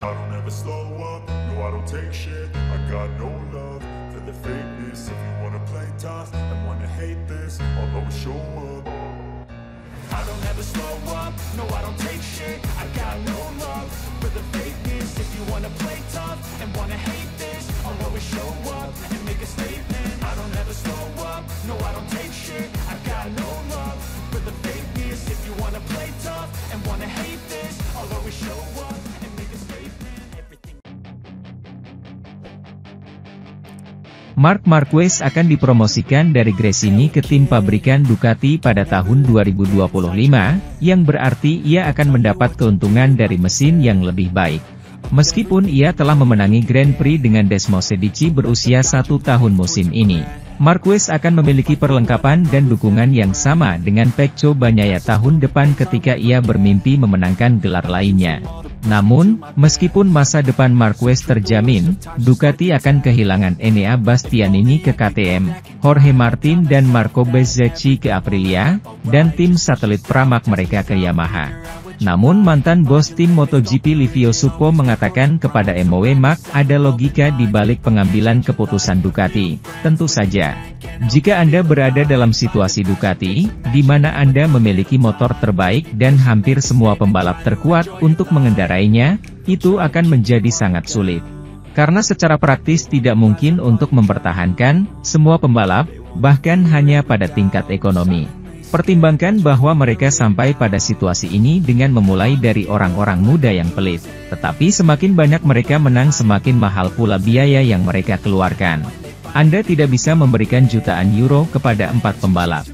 I don't ever slow up, no I don't take shit. I got no love for the fakeness. If you wanna play tough and wanna hate this, I'll always show up. I don't ever slow up, no I don't take shit. I got no love for the fakeness. If you wanna play tough and wanna hate this, I'll always show up and make a statement. I don't ever slow up, no I don't take shit. I got no love for the fakeness. If you wanna play tough and wanna hate this, I'll always show up and make a statement. Everything. Marc Marquez akan dipromosikan dari Gresini ke tim pabrikan Ducati pada tahun 2025, yang berarti ia akan mendapat keuntungan dari mesin yang lebih baik. Meskipun ia telah memenangi Grand Prix dengan Desmosedici berusia 1 tahun musim ini, Marquez akan memiliki perlengkapan dan dukungan yang sama dengan Pecco Bagnaia tahun depan ketika ia bermimpi memenangkan gelar lainnya. Namun, meskipun masa depan Marquez terjamin, Ducati akan kehilangan Enea Bastianini ke KTM, Jorge Martin dan Marco Bezzecchi ke Aprilia, dan tim satelit Pramac mereka ke Yamaha. Namun mantan bos tim MotoGP Livio Suppo mengatakan kepada MoWeMac ada logika di balik pengambilan keputusan Ducati. Tentu saja, jika Anda berada dalam situasi Ducati, di mana Anda memiliki motor terbaik dan hampir semua pembalap terkuat untuk mengendarainya, itu akan menjadi sangat sulit. Karena secara praktis tidak mungkin untuk mempertahankan semua pembalap, bahkan hanya pada tingkat ekonomi. Pertimbangkan bahwa mereka sampai pada situasi ini dengan memulai dari orang-orang muda yang pelit. Tetapi semakin banyak mereka menang semakin mahal pula biaya yang mereka keluarkan. Anda tidak bisa memberikan jutaan euro kepada 4 pembalap.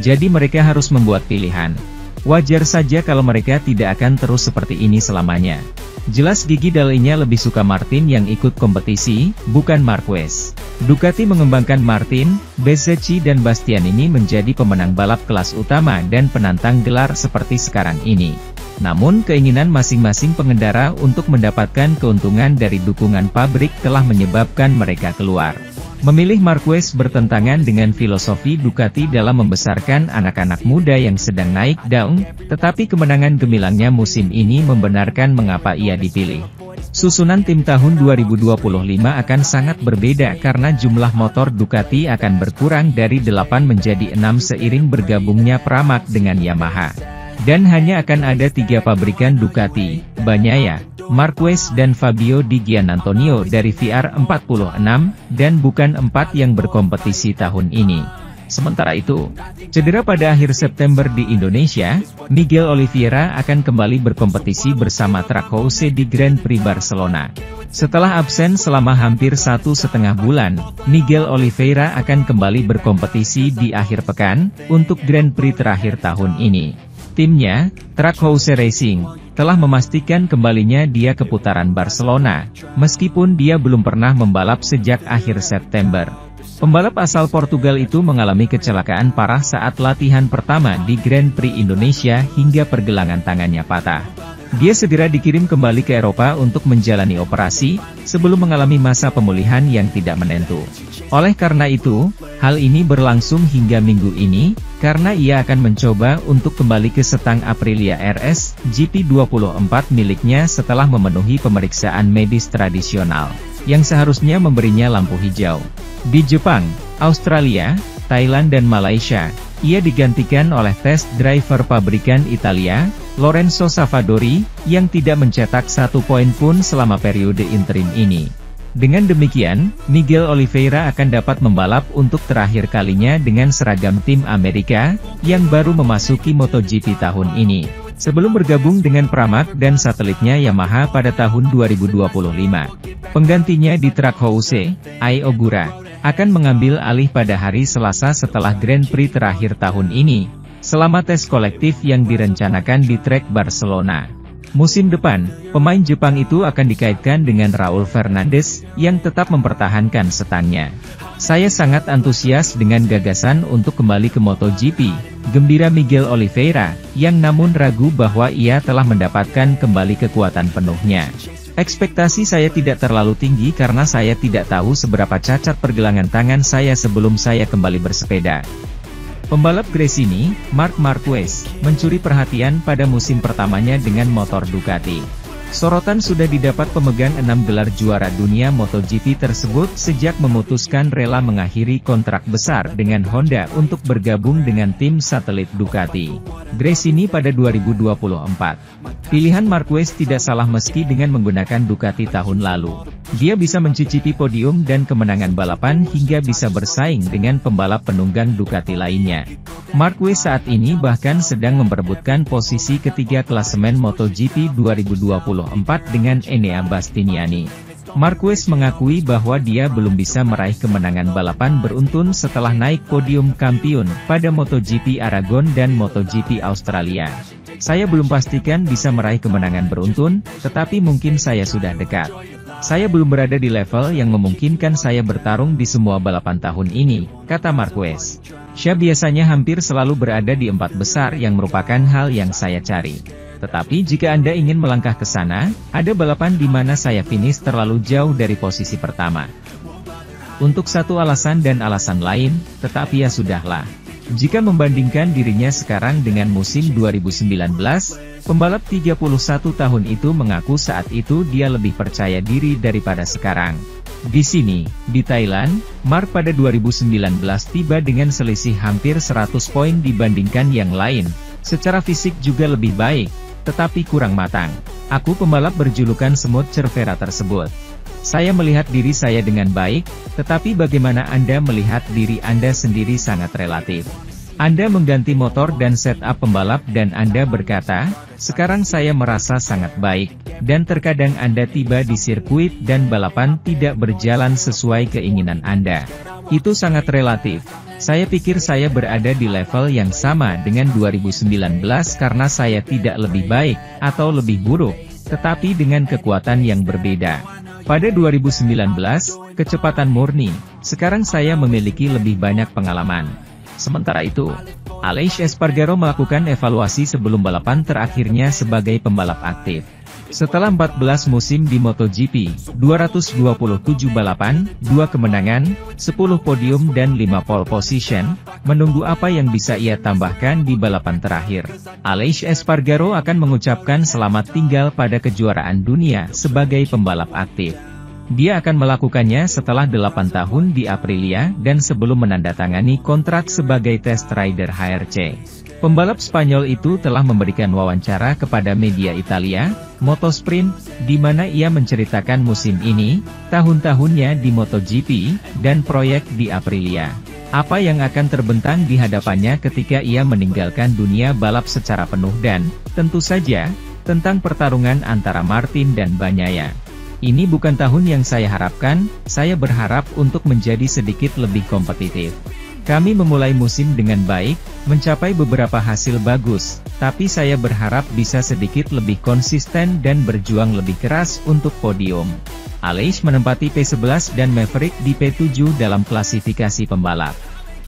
Jadi mereka harus membuat pilihan. Wajar saja kalau mereka tidak akan terus seperti ini selamanya. Jelas gigi dalinya lebih suka Martin yang ikut kompetisi, bukan Marquez. Ducati mengembangkan Martin, Bezzecchi dan Bastianini menjadi pemenang balap kelas utama dan penantang gelar seperti sekarang ini. Namun keinginan masing-masing pengendara untuk mendapatkan keuntungan dari dukungan pabrik telah menyebabkan mereka keluar. Memilih Marquez bertentangan dengan filosofi Ducati dalam membesarkan anak-anak muda yang sedang naik daun, tetapi kemenangan gemilangnya musim ini membenarkan mengapa ia dipilih. Susunan tim tahun 2025 akan sangat berbeda karena jumlah motor Ducati akan berkurang dari 8 menjadi 6 seiring bergabungnya Pramac dengan Yamaha. Dan hanya akan ada 3 pabrikan Ducati, Bagnaia, Marquez dan Fabio Di Giannantonio dari VR46, dan bukan 4 yang berkompetisi tahun ini. Sementara itu, cedera pada akhir September di Indonesia, Miguel Oliveira akan kembali berkompetisi bersama Trackhouse di Grand Prix Barcelona. Setelah absen selama hampir 1,5 bulan, Miguel Oliveira akan kembali berkompetisi di akhir pekan, untuk Grand Prix terakhir tahun ini. Timnya, Trackhouse Racing, telah memastikan kembalinya dia ke putaran Barcelona, meskipun dia belum pernah membalap sejak akhir September. Pembalap asal Portugal itu mengalami kecelakaan parah saat latihan pertama di Grand Prix Indonesia hingga pergelangan tangannya patah. Dia segera dikirim kembali ke Eropa untuk menjalani operasi, sebelum mengalami masa pemulihan yang tidak menentu. Oleh karena itu, hal ini berlangsung hingga minggu ini, karena ia akan mencoba untuk kembali ke setang Aprilia RS GP24 miliknya setelah memenuhi pemeriksaan medis tradisional, yang seharusnya memberinya lampu hijau. Di Jepang, Australia, Thailand dan Malaysia, ia digantikan oleh test driver pabrikan Italia, Lorenzo Savadori, yang tidak mencetak 1 poin pun selama periode interim ini. Dengan demikian, Miguel Oliveira akan dapat membalap untuk terakhir kalinya dengan seragam tim Amerika, yang baru memasuki MotoGP tahun ini, sebelum bergabung dengan Pramac dan satelitnya Yamaha pada tahun 2025. Penggantinya di Trackhouse, Ai Ogura, akan mengambil alih pada hari Selasa setelah Grand Prix terakhir tahun ini, selama tes kolektif yang direncanakan di trek Barcelona. Musim depan, pemain Jepang itu akan dikaitkan dengan Raul Fernandez, yang tetap mempertahankan setangnya. Saya sangat antusias dengan gagasan untuk kembali ke MotoGP, gembira Miguel Oliveira, yang namun ragu bahwa ia telah mendapatkan kembali kekuatan penuhnya. Ekspektasi saya tidak terlalu tinggi karena saya tidak tahu seberapa cacat pergelangan tangan saya sebelum saya kembali bersepeda. Pembalap Gresini, Marc Marquez, mencuri perhatian pada musim pertamanya dengan motor Ducati. Sorotan sudah didapat pemegang 6 gelar juara dunia MotoGP tersebut sejak memutuskan rela mengakhiri kontrak besar dengan Honda untuk bergabung dengan tim satelit Ducati Gresini pada 2024. Pilihan Marquez tidak salah meski dengan menggunakan Ducati tahun lalu. Dia bisa mencicipi podium dan kemenangan balapan hingga bisa bersaing dengan pembalap penunggang Ducati lainnya. Marquez saat ini bahkan sedang memperebutkan posisi ketiga klasemen MotoGP 2024 dengan Enea Bastianini. Marquez mengakui bahwa dia belum bisa meraih kemenangan balapan beruntun setelah naik podium kampiun pada MotoGP Aragon dan MotoGP Australia. Saya belum pastikan bisa meraih kemenangan beruntun, tetapi mungkin saya sudah dekat. Saya belum berada di level yang memungkinkan saya bertarung di semua balapan tahun ini, kata Marquez. Saya biasanya hampir selalu berada di 4 besar yang merupakan hal yang saya cari. Tetapi jika Anda ingin melangkah ke sana, ada balapan di mana saya finish terlalu jauh dari posisi pertama. Untuk satu alasan dan alasan lain, tetapi ya sudahlah. Jika membandingkan dirinya sekarang dengan musim 2019, pembalap 31 tahun itu mengaku saat itu dia lebih percaya diri daripada sekarang. Di sini, di Thailand, Mark pada 2019 tiba dengan selisih hampir 100 poin dibandingkan yang lain. Secara fisik juga lebih baik, tetapi kurang matang. Aku pembalap berjulukan Semut Cervera tersebut. Saya melihat diri saya dengan baik, tetapi bagaimana Anda melihat diri Anda sendiri sangat relatif. Anda mengganti motor dan setup pembalap dan Anda berkata, sekarang saya merasa sangat baik, dan terkadang Anda tiba di sirkuit dan balapan tidak berjalan sesuai keinginan Anda. Itu sangat relatif. Saya pikir saya berada di level yang sama dengan 2019 karena saya tidak lebih baik, atau lebih buruk, tetapi dengan kekuatan yang berbeda. Pada 2019, kecepatan murni, sekarang saya memiliki lebih banyak pengalaman. Sementara itu, Aleix Espargaro melakukan evaluasi sebelum balapan terakhirnya sebagai pembalap aktif. Setelah 14 musim di MotoGP, 227 balapan, 2 kemenangan, 10 podium dan 5 pole position, menunggu apa yang bisa ia tambahkan di balapan terakhir. Aleix Espargaro akan mengucapkan selamat tinggal pada kejuaraan dunia sebagai pembalap aktif. Dia akan melakukannya setelah 8 tahun di Aprilia dan sebelum menandatangani kontrak sebagai test rider HRC. Pembalap Spanyol itu telah memberikan wawancara kepada media Italia, Motosprint, di mana ia menceritakan musim ini, tahun-tahunnya di MotoGP, dan proyek di Aprilia. Apa yang akan terbentang di hadapannya ketika ia meninggalkan dunia balap secara penuh dan, tentu saja, tentang pertarungan antara Martin dan Bagnaia. Ini bukan tahun yang saya harapkan, saya berharap untuk menjadi sedikit lebih kompetitif. Kami memulai musim dengan baik, mencapai beberapa hasil bagus, tapi saya berharap bisa sedikit lebih konsisten dan berjuang lebih keras untuk podium. Aleix menempati P11 dan Maverick di P7 dalam klasifikasi pembalap.